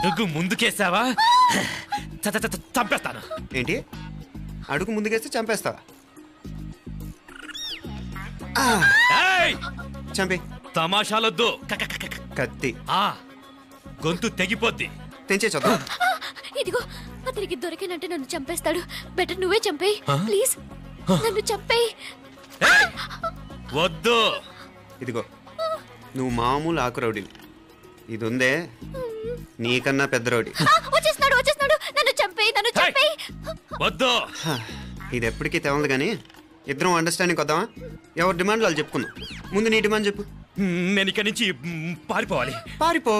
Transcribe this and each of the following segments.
అడుగు ముందుకేసావా చంపేస్తాను. ఏంటి అడుగు ముందుకేస్తే చంపేస్తావా? చంపి. తమాషాలొద్దు. కత్తి గొంతు తెగిపోద్ది. తెంచే చూద్దాం. ఇదిగో అతనికి దొరికినంటే నన్ను చంపేస్తాడు. బెటర్ నువ్వే చంపేయి ప్లీజ్. నన్ను చంపేయి. వద్దు. ఇదిగో నువ్వు మామూలు ఆకు రౌడీ, ఇది ఉందే నీకన్నా పెద్ద రౌడీ. వచ్చేస్తున్నాడు వచ్చేస్తున్నాడు. నన్ను చంపేయి నన్ను చంపేయి. వద్దు. ఇది ఎప్పటికీ తెవలదు కానీ ఇద్దరం అండర్స్టాండింగ్ వద్దామా? ఎవరి డిమాండ్లు వాళ్ళు చెప్పుకుందాం. ముందు నీ డిమాండ్ చెప్పు. నేను ఇక్కడి నుంచి పారిపోవాలి. పారిపో.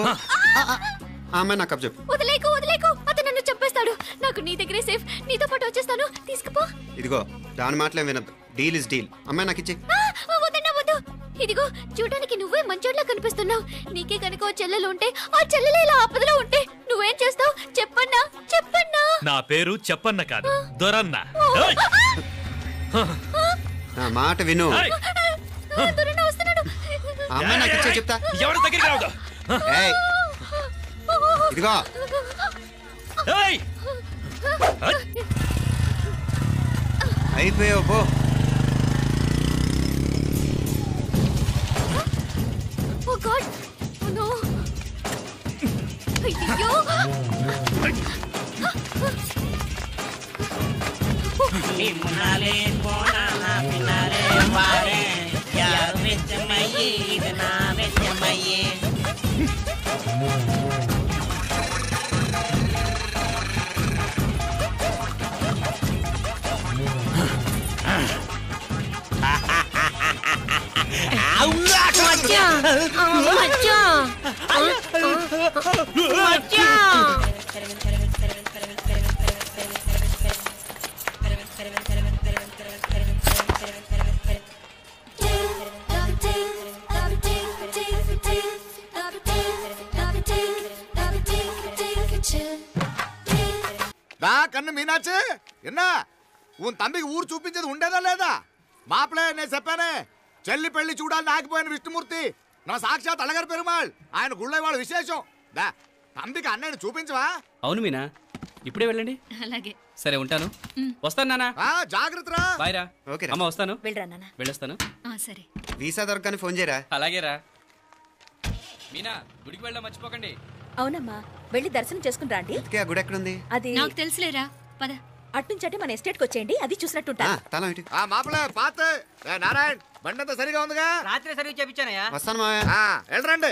అమ్మాయి నాకు చెప్పు. వదిలేకు వదిలేకు. అతను నన్ను చంపేస్తాడు. నాకు నీ దగ్గరే సేఫ్. నీతో పాటు వచ్చేస్తాను. తీసుకుపో. ఇదిగో దాని మాటలేం వినద్దు. Deal is deal. అమ్మాయి నాకు ఇచ్చే. వద్దన్నా వద్దు. ఇదిగో చూడడానికి నువ్వే మంచోట్లా కనిపిస్తున్నావు. నీకే కనుక ఓ చెల్లెలు ఉంటే ఆ చెల్లెలు ఇలా ఆపదలో ఉంటే నువ్వేం చేస్తావు చెప్పన్నా? చెప్పన్నా. నా పేరు చెప్పన్న కాదు, దొరన్న. నా మాట విను. దొరన్న వస్తున్నాడు. అమ్మాయి నాకు ఇచ్చే చెప్తా. ఎవరి దగ్గరికి రావద్దు. ఇదిగో అయిపోయావు పో. Oh God! Oh no! అయ్యో! నిమ్మలే పోనా పినారే వారే యార్ వెచ్చమయ్యి ఇది నా వెచ్చమయ్యి. కన్ను మీనాచి ఎన్నా ఉన్ తండ్రికి ఊరు చూపించేది ఉండేదా లేదా? మాపలే నేను చెప్పానే చెల్లి పెళ్లి చూడాలని ఆగిపోయిన విష్ణుమూర్తి నా సాక్షాత్ అలగారి పెరుమాళ్. ఆయన గుళ్ళ వాళ్ళ విశేషం. దా తండ్రికి అన్నయ్యని చూపించవా? అవును మీనా, ఇప్పుడే వెళ్ళండి. అలాగే సరే ఉంటాను. వస్తాను నాన్న. జాగ్రత్త. బాయ్ రా. ఓకే అమ్మ వస్తాను. వెళ్ళరా నాన్న. వెళ్ళొస్తాను. సరే. వీసా దొరకని ఫోన్ చేయరా? అలాగే రా. మీనా గుడికి వెళ్ళడం మర్చిపోకండి. అవునమ్మా వెళ్ళి దర్శనం చేసుకుని రండి. ఆ గుడి ఎక్కడుంది? అది నాకు తెలుసులేరా. పద. అట్నుంచంటే మన ఎస్టేట్ కి వచ్చేయండి. అది చూసినట్టుంటా. మాపలే పాత నారాయణ్ బండంతా సరిగా ఉందిగా? రాత్రి సర్వీస్ చేయించానయ్యా. వస్తాను మావయ్య. వెళ్ళరండి.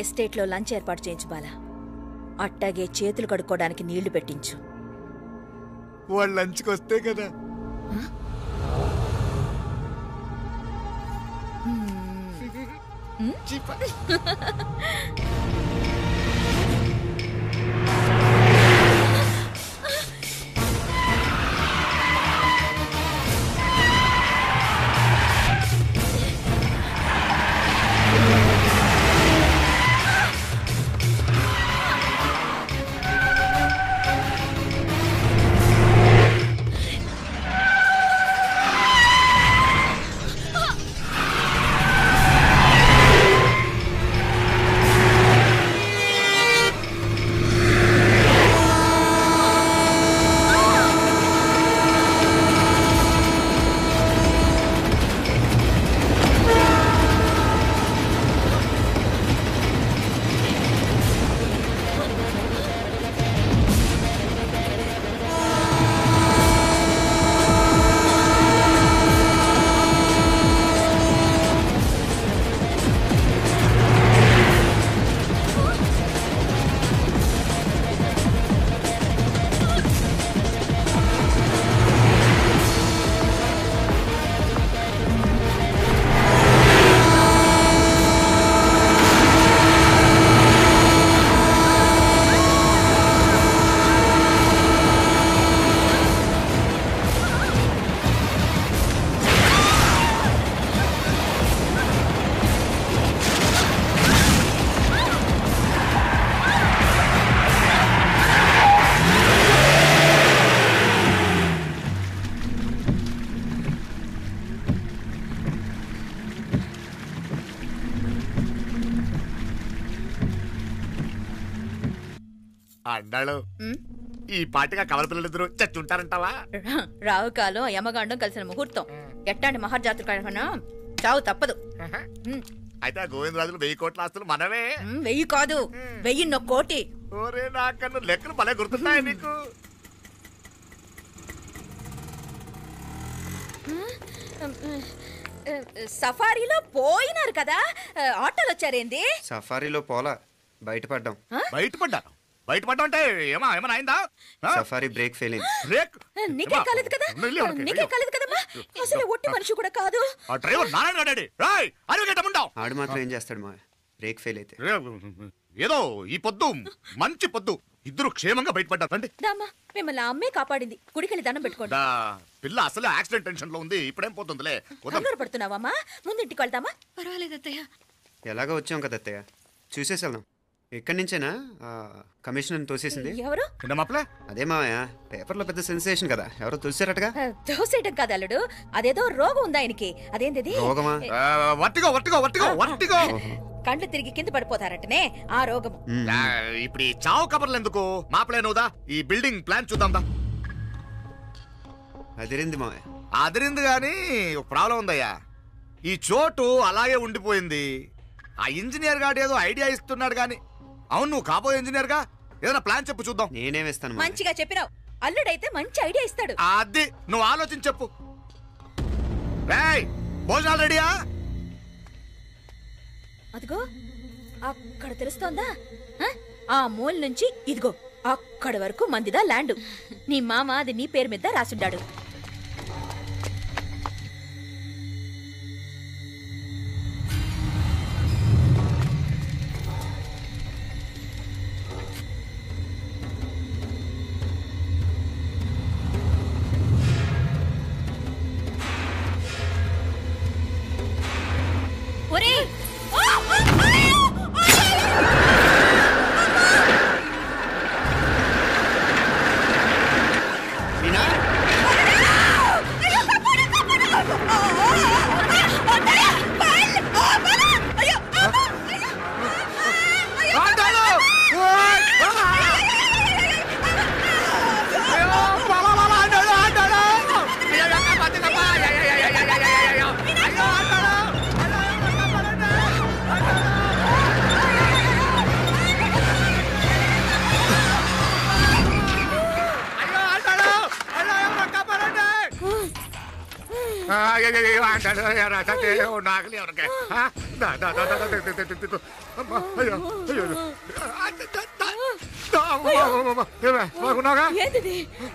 ఎస్టేట్ లో లంచ్ ఏర్పాటు చేయించు బాలా. అట్టాగే చేతులు కడుక్కోవడానికి నీళ్లు పెట్టించు. వాళ్ళు లంచ్కి వస్తే కదా. అండాಳು ఈ పాటిగా కవల పిల్లలిద్దరు చచ్చుంటారంటావా? రావు కాలం యమగాండం కలిసిన ముహూర్తం. ఎట్టాంటి మహర్జాతృ కన్నా చావు తప్పదు. అయితే ఆ గోవిందరాజులు 1000 కోట్ల ఆస్తులు మనవే. 1000 కాదు 1000 కోటి. ఓరే నాకన్నా లెక్కలు భలే గుర్తున్నాయి నీకు. సఫారీలో పోయినారు కదా, ఆటోలు వచ్చారేంది? సఫారీలో పోలా, బయటపడ్డాం. బయటపడ్డా అంటే ఏమైనా అయిందా? సఫారీ బ్రేక్ ఫెయిల్ అయింది. బ్రేక్ నీకే కాలేదు కదా, నీకే కాలేదు కదమ్మా. అసలు ఒట్టి మనిషి కూడా కాదు. ఆ డ్రైవర్ నారాయణ డాడీ రాయ్ అరగేటముండావు. ఆడు మాత్రం ఏం చేస్తాడు మా బ్రేక్ ఫెయిల్ అయితే. ఏదో ఈ పొద్దు మంచి పొద్దు, ఇద్దరు క్షేమంగా బయటపడ్డారు. రండి. దామా మిమ్మల్ని అమ్మే కాపాడింది. గుడికెళ్ళి దండం పెట్టుకోండి. పిల్ల అసలే యాక్సిడెంట్ టెన్షన్ లో ఉంది, ఇప్పుడేం పోతుందిలే. కంగారు పడుతున్నావమ్మా, ముందు ఇంటికి వెళ్తామా? పర్వాలేదు అత్తయ్య. ఎలాగో వచ్చాం కదా అత్తయ్య, చూసేసి వెళ్దాం. ఎక్కడి నుంచేనా కమిషనర్ తోసేసింది? ఎవరు? అదే మావయ్య, పేపర్లో పెద్ద సెన్సేషన్ కదా, ఎవరో తోసారటగా. తోసేయటం కాదు అల్లుడు, అదేదో రోగం ఉందా ఆయనకి. అదేంటిది? రోగమా? కండ్లు తిరిగి కింద పడిపోతారటనే ఆ రోగం. ఇప్పుడు ఈ చావు కబర్లు ఎందుకు, మాపలేనుదా ఈ బిల్డింగ్ ప్లాన్ చూద్దాందా. అదిరింది మావయ్య. అదిరింది గాని ఒక ప్రాబ్లం ఉందయ్యా, ఈ చోటు అలాగే ఉండిపోయింది. ఆ ఇంజనీర్ గాడు ఏదో ఐడియా ఇస్తున్నాడు గాని. అవును, నువ్వు కాబోయే ఇంజనీర్ గా ఏదైనా ప్లాన్ చెప్పు చూద్దాం. నేనేమిస్తాను? మంచిగా చెప్పినావు, అల్లుడైతే మంచి ఐడియా ఇస్తాడు. అది నువ్వు ఆలోచించి చెప్పు. రేయ్, భోజనాలు రెడీయా? అదిగో అక్కడ తెలుస్తోందా, ఆ మూల నుంచి ఇదిగో అక్కడ వరకు మందిదా ల్యాండ్. నీ మామ అది నీ పేరు మీద రాసుండాడు.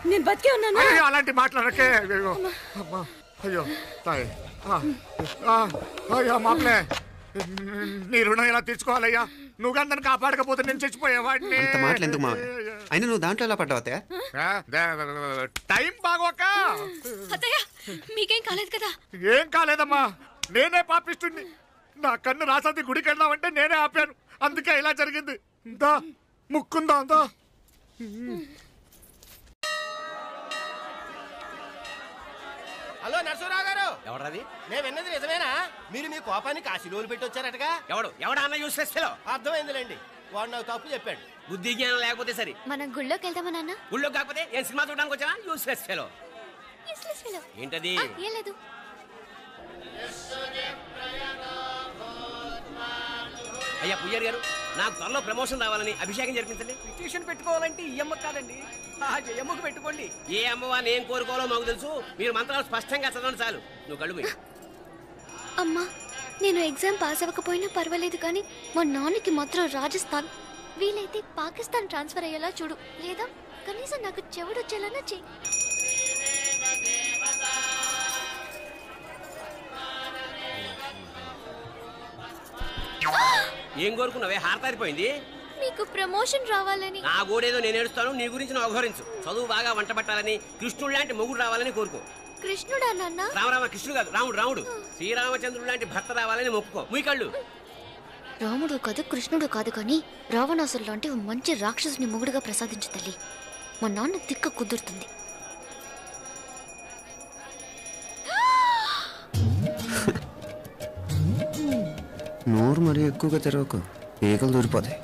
నేను బతికే ఉన్నాను. అలాంటి మాట్లాడకే. అయ్యో తాయ్, అయ్యో మాప్లే, నీ రుణం ఎలా తీర్చుకోవాలయ్యా? నువ్వు అందరిని కాపాడకపోతే నేను చచ్చిపోయేవాడిని. అంత మాటలు ఎందుకు మావయ్య? అయినా నువ్వు దాంట్లో ఎలా పడ్డావు అత్తయ్య? టైం బాగోక. అత్తయ్య మీకేం కాలేదు కదా? ఏం కాలేదమ్మా, నేనే పాపిస్తుంది. నా కన్ను రాసాది గుడికి వెళ్దామంటే నేనే ఆపాను, అందుకే ఇలా జరిగింది. దా ముక్కుందా అంతా. హలో నరసరావు గారు. ఎవరది? నేను విన్నది నిజమేనా? మీరు మీ కోపాన్ని కాశీలోలు పెట్టి వచ్చారటగా. ఎవడా అన్న యూస్లెస్ ఫెలో? అర్థమైందిలేండి, వాడు నాకు తప్పు చెప్పాడు. బుద్ధి జ్ఞానం లేకపోతే సరే. మనం గుళ్ళోకి వెళ్దామా నాన్న? ఊళ్ళో కాకపోతే ఏం సినిమా చూడడానికి వచ్చావా? Useless fellow. ఏంటది? ఏం లేదు. అయ్యా పుయ్యర్ గారు, నాకు త్వరలో ప్రమోషన్ రావాలని అభిషేకం జరిపించండి. పిటిషన్ పెట్టుకోవాలంటే ఈ అమ్మ కాదండి, ఆ జయమ్మకు పెట్టుకోండి. ఏ అమ్మవారిని ఏం కోరుకోవాలో మాకు తెలుసు, మీరు మంత్రాలు స్పష్టంగా చదవండి చాలు. నువ్వు కళ్ళు పోయి. అమ్మా, నేను ఎగ్జామ్ పాస్ అవ్వకపోయినా పర్వాలేదు, కానీ మా నాన్నకి మాత్రం రాజస్థాన్, వీలైతే పాకిస్తాన్ ట్రాన్స్ఫర్ అయ్యేలా చూడు, లేదా కనీసం నాకు చెవుడు వచ్చేలానా చెయ్యి. ఏం కోరుకున్నావే? హారతారిపోయింది. మీకు ప్రమోషన్ రావాలని. నా గోడేదో నేను ఏడుస్తాను, నీ గురించి నువ్వు అఘోరించు. చదువు బాగా వంట పట్టాలని, కృష్ణుడు లాంటి మొగుడు రావాలని కోరుకో. కృష్ణుడా నాన్న? రామరామ కృష్ణుడు కాదు, రాముడు. రాముడు శ్రీరామచంద్రుడు లాంటి భర్త రావాలని మొక్కుకో. మీ కళ్ళు. రాముడు కాదు, కృష్ణుడు కాదు, కానీ రావణాసురు లాంటి మంచి రాక్షసుని మొగుడుగా ప్రసాదించు తల్లి. మా నాన్న తిక్క కుదురుతుంది. నోరు మరీ ఎక్కువగా తెరవకు, ఏకలు దూరిపోతాయి.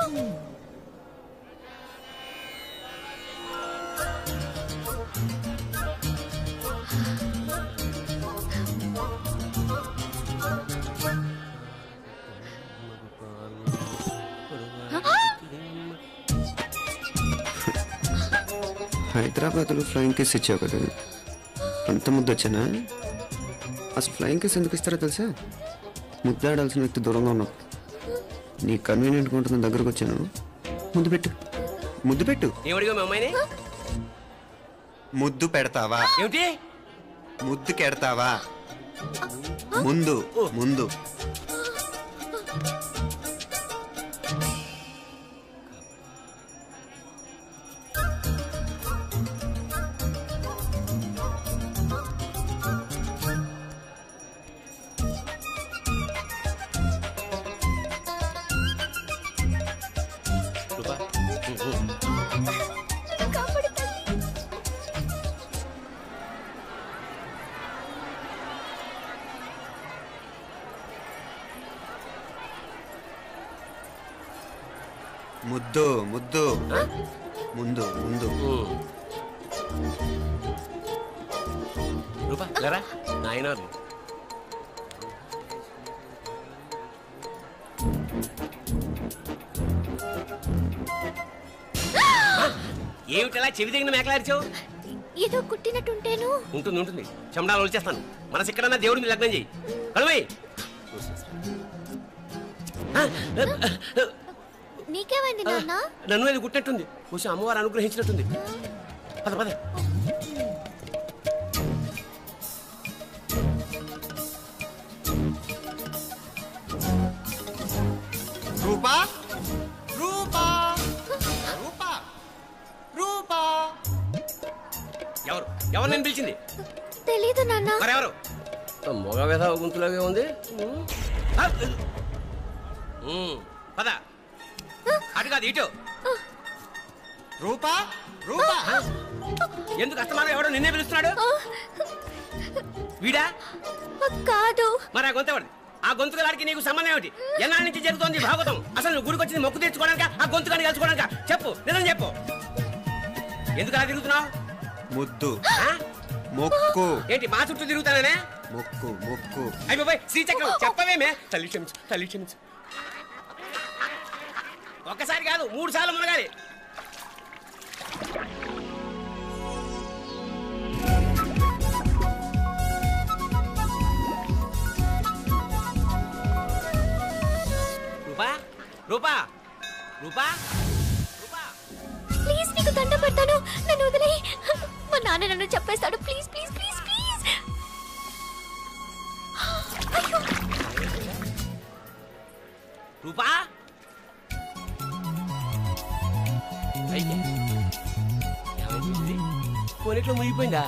హైదరాబాద్లో ఫ్లయింగ్ కిస్ ఇచ్చావు కదా, అంత ముద్దు వచ్చానా? అసలు ఫ్లయింగ్ కిస్ ఎందుకు ఇస్తారో తెలుసా? ముద్దాడాల్సిన వ్యక్తి దూరంగా ఉన్నావు. నీ కన్వీనియంట్గా ఉంటుంది దగ్గరకు వచ్చాను. ముద్దు పెట్టు, ముద్దు పెట్టు. ఏమడిగా మీ అమ్మాయిని? ముద్దు పెడతావా? ఏమిటి ముద్దు కెడతావా? ముందు ముందు. ముద్దు ముద్దు ముందు ముందు. రూపా లేరా నాయన. ఏమిటలా చెవి దగ్గర మేకలారిచావు? ఏదో కుట్టినట్టుంటేను. ఉంటుంది ఉంటుంది, చెమడాలు వచ్చేస్తాను. మనసు ఎక్కడన్నా దేవుడి మీద లగ్నం చేయి. కలవై నీకేమైంది నాన్న? నన్ను అది గుట్టినట్టుంది, కొంచెం అమ్మవారు అనుగ్రహించినట్టుంది. పద పద. రూపా రూపా రూపా రూపా. ఎవరు ఎవరు నేను పిలిచింది? తెలీదు నాన్న. మరెవరు? మగ వేధ గుంతులాగే ఉంది. పద. అటు కాదు ఇటు. రూపా రూపా. ఎందుకు అస్తమానం ఎవడో నిన్నే పిలుస్తున్నాడు? వీడా కాదు. మరి ఆ గొంతు ఎవరిది? ఆ గొంతుగాడికి నీకు సంబంధం ఏమిటి? ఎన్నాళ్ళ నుంచి జరుగుతోంది భాగవతం? అసలు నువ్వు గుడికి వచ్చింది మొక్కు తీర్చుకోవడానిక, ఆ గొంతుగాని కలుసుకోవడానిక? చెప్పు, నిజం చెప్పు. ఎందుకు అలా తిరుగుతున్నావు? ముద్దు మొక్కు. ఏంటి మా చుట్టూ తిరుగుతానే? మొక్కు మొక్కు. అయిపోయి శ్రీచక్రం చెప్పవేమే? తల్లి క్షమించు, తల్లి క్షమించు. ఒక్కసారి కాదు 3 సార్లు మునగాలి. రూపా రూపా రూపా రూపా, ప్లీజ్ నీకు దండ పెడతాను, నన్ను వదిలేయ్. మా నాన్న నన్ను చెప్పేస్తాడు. Please please please please. అయ్యో రూపా. కొనిట్లో మునిగిపోయిందా?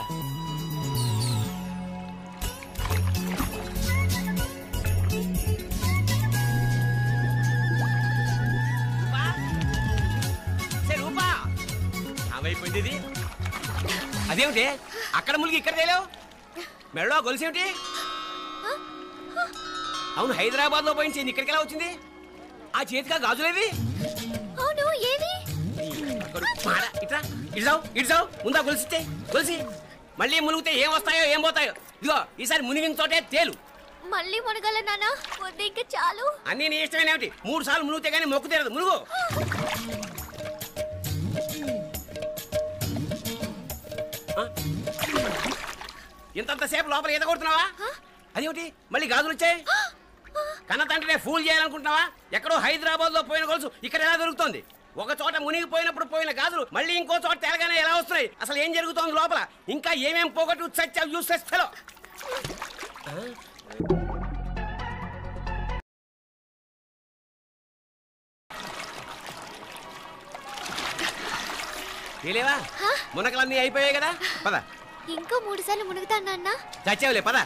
రూపా ఏమైపోయింది ఇది? అదేమిటి అక్కడ మునిగి ఇక్కడ తేలేవు? మెడలో గొలుసు ఏమిటి? అవును, హైదరాబాద్ లో పోయించింది, ఇక్కడికి ఎలా వచ్చింది? ఆ చేతిగా గాజులేవి? అవును, ఏవి? ఇట్రా ఇడ్సావు ఇడ్సావు, ముందా గొలిసితే గొలిసి. మళ్ళీ మునిగితే ఏం వస్తాయో ఏం పోతాయో. ఇదిగో ఈసారి మునిగిన తోటే తేలు. మళ్ళీ మునగల నాన్న, వద్దు ఇంకా చాలు. అన్నీ నీ ఇష్టమేనేమిటి? 3 సార్లు మునిగితే గానీ మొక్కు తీరదు. మునుగు. ఇంతంతసేపు లోపల ఈత కొడుతున్నావా? అదేమిటి మళ్ళీ గాజులు వచ్చాయి? కన్న తండ్రినే ఫూల్ చేయాలనుకుంటున్నావా? ఎక్కడో హైదరాబాద్ లో పోయిన గొలుసు ఇక్కడ ఎలా దొరుకుతుంది? ఒక చోట మునిగిపోయినప్పుడు పోయిన గాజులు మళ్ళీ ఇంకో చోట తేలగానే ఎలా వస్తున్నాయి? అసలు ఏం జరుగుతోంది లోపల? ఇంకా ఏమేం పోగొట్టు చచ్చావు యూస్లెస్ ఫెలో. తెలియవా? మునకలన్నీ అయిపోయాయి కదా, పద. ఇంకో 3 సార్లు మునుగుతాను నాన్న. చచ్చావులే, పద.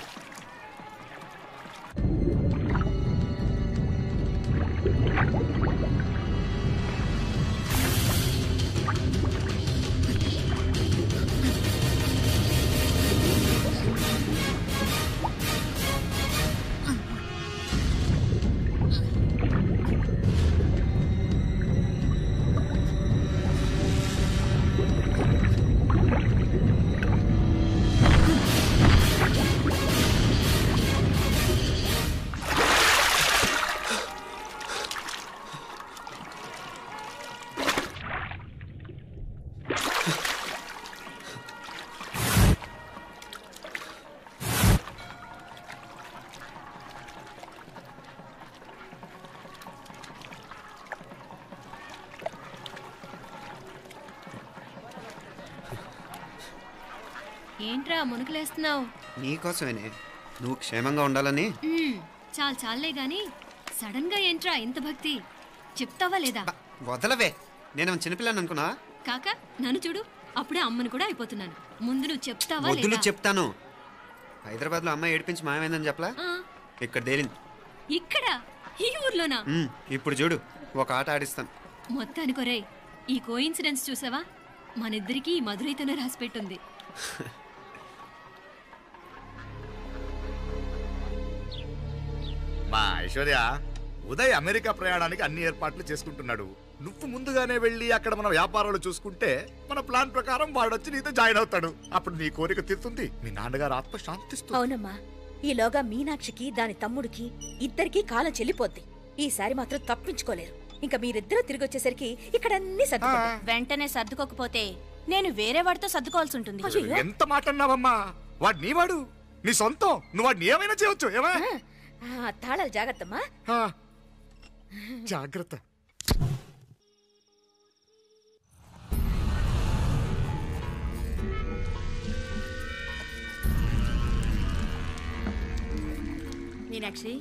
ఏంట్రా మునుకులేస్తున్నావు? నీకోసమేనే, నువ్వు క్షేమంగా ఉండాలని. చాలే గాని సడన్ గా ఏంట్రా ఇంత భక్తి? చెప్తావా లేదా? వదలవే, నేను చిన్నపిల్లని అనుకున్నా. కాక నన్ను చూడు, అప్పుడే అమ్మని కూడా అయిపోతున్నాను. ముందు నువ్వు చెప్తావా వద్దు, లేదా? చెప్తాను. హైదరాబాద్ లో అమ్మాయి ఏడిపించి మాయమైందని చెప్పలా, ఇక్కడ తేలింది. ఇక్కడ ఈ ఊర్లోనా? ఇప్పుడు చూడు, ఒక ఆట ఆడిస్తాను. మొత్తానికి ఒరేయ్, ఈ కోయిన్సిడెన్స్ చూసావా? మనిద్దరికి ఈ మధురైతోనే రాసిపెట్టుంది. మా ఐశ్వర్య, ఉదయ్ అమెరికా ప్రయాణానికి అన్ని ఏర్పాట్లు చేసుకుంటున్నాడు. నువ్వు ముందుగానే వెళ్ళి అక్కడ మన వ్యాపారాలు చూసుకుంటే మన ప్లాన్ ప్రకారం వాడొచ్చి నీతో జాయిన్ అవుతాడు. అప్పుడు నీ కోరిక తీరుతుంది, మీ నాన్నగారు ఆత్మ శాంతిస్తుంది. అవునమ్మా, ఈలోగా మీనాక్షికి దాని తమ్ముడికి ఇద్దరికి కాలం చెల్లిపోద్ది. ఈసారి మాత్రం తప్పించుకోలేరు. ఇంకా మీరిద్దరూ తిరిగి వచ్చేసరికి ఇక్కడ అన్ని సర్దుకుంటాయి. వెంటనే సర్దుకోకపోతే నేను వేరే వాడితో సర్దుకోవాల్సి ఉంటుంది. ఎంత మాట అన్నావమ్మా? వాడు నీ వాడు, నీ సొంతం. నువ్వు వాడిని ఏమైనా చేయొచ్చు. ఏమా తాళాలు జాగ్రత్తమ్మా. జాగ్రత్త. మీనాక్షి,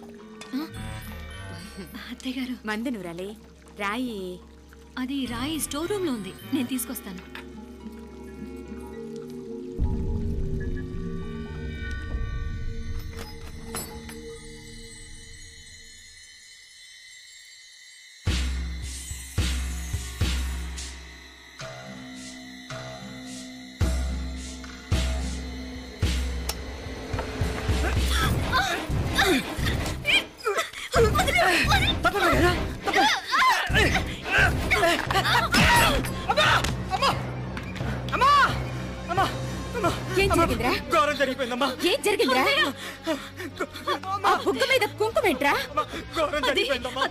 అత్తయ్య గారు, మంది నూరాలి. రాయి అది రాయి స్టోర్ రూమ్ లో ఉంది, నేను తీసుకొస్తాను. ఏం జరిగిందిరా? ఘోరం జరిగిపోయిందమ్మా. ఏం జరిగిందిరా? ఆ బుగ్గ మీద కుంకుమేంట్రా? ఘోరం జరిగిపోయిందమ్మా.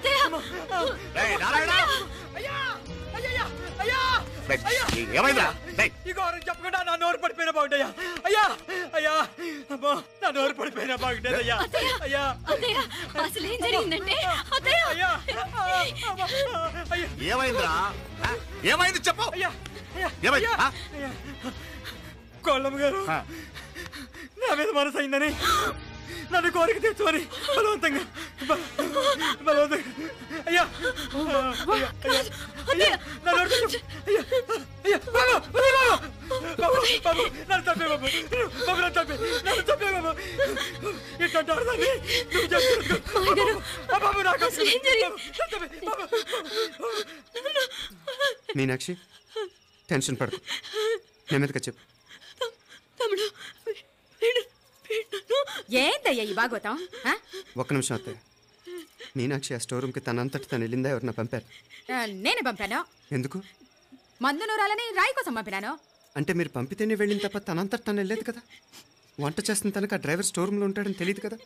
ఏమైందా? ఈ ఘోరం చెప్పకుండా నా నోరు పడిపోయినా బాగుంటాయా? అయ్యా అయ్యా, అమ్మా, నా నోరు పడిపోయినా బాగుంటేదయ్యా. అయ్యా అసలు ఏం జరిగిందంటే అయ్యా, ఏమైందిరా? ఏమైంది చెప్పు. అయ్యా ఏమైంది? కోళ్ళమ్మ గారు నా మీద మనసు అయిందని నన్ను కోరిక తెచ్చుకొని బలవంతంగా అయ్యా నన్ను చంపే బాబు, నన్ను చంపే బాబు. ఇట్లాంటి ఆడదాన్ని నువ్వు చెప్పు బాబు. నాకు మీనాక్షి, టెన్షన్ పడకు, నెమ్మదిగా చెప్పు. ఏందయ్యా ఈ భాగవతం? ఒక్క నిమిషం అత్తయ్య. మీనాక్షి ఆ స్టోర్ రూమ్కి తనంతటి తను వెళ్ళిందా, ఎవరన్నా పంపారు? నేనే పంపాను. ఎందుకు? మందు నూరాలని రాయి కోసం పంపినాను. అంటే మీరు పంపితేనే వెళ్ళిన తప్ప తనంతటి తను వెళ్ళలేదు కదా. వంట చేస్తున్న తనకు ఆ డ్రైవర్ స్టోర్ రూమ్లో ఉంటాడని తెలియదు కదా.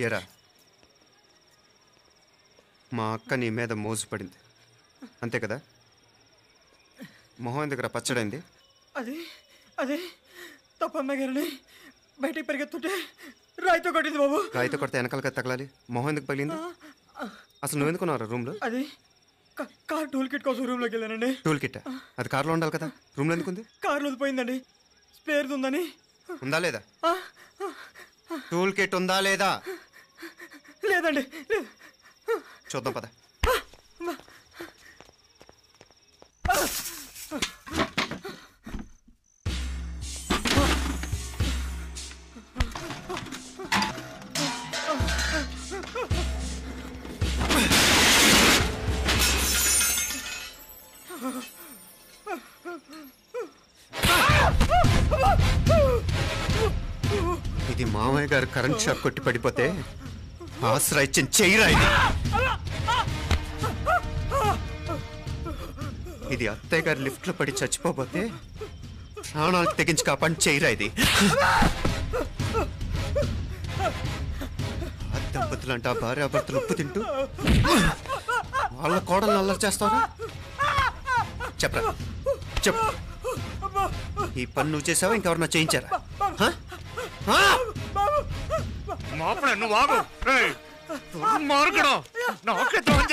ఏరా, మా అక్క నీ మీద మోసపడింది అంతే కదా. మొహం ఎందుకురా పచ్చడైంది? అదే తప్పమ్మ గారిని బయటికి పరిగెత్తుంటే రాయితో కొట్టింది బాబు. రాయితో కొడితే వెనకాలగా తగలాలి, మొహం ఎందుకు పగిలింది? అసలు నువ్వు ఎందుకున్నారా రూమ్లో? అది కార్ టూల్ కిట్ కోసం రూమ్లోకి వెళ్ళానండి. టూల్ కిట్ అది కార్లో ఉండాలి కదా, రూమ్లో ఎందుకు ఉంది? కార్లో పోయిందండి, స్పేర్ ఉందని. ఉందా లేదా? టూల్ కిట్ ఉందా లేదా? లేదండి. చూద్దాం పద. ఇది మామయ్య గారు కరెంట్ షాక్ కొట్టి పడిపోతే ఆసరా ఇచ్చిన చెయ్యిరా ఇది. ఇది అత్తయ్య గారు లిఫ్ట్ లో పడి చచ్చిపోతే ప్రాణాలు తెగించి కాపాడి చెయ్యిరా ఇది. దంపతులంట భార్యాభర్తలు ఉప్పు తింటూ వాళ్ళ కోడలు అల్లరి చేస్తారా? చెప్పరా, చెప్పు. ఈ పని నువ్వు చేసావా, ఇంకెవరన్నా చేయించారా? నువ్వు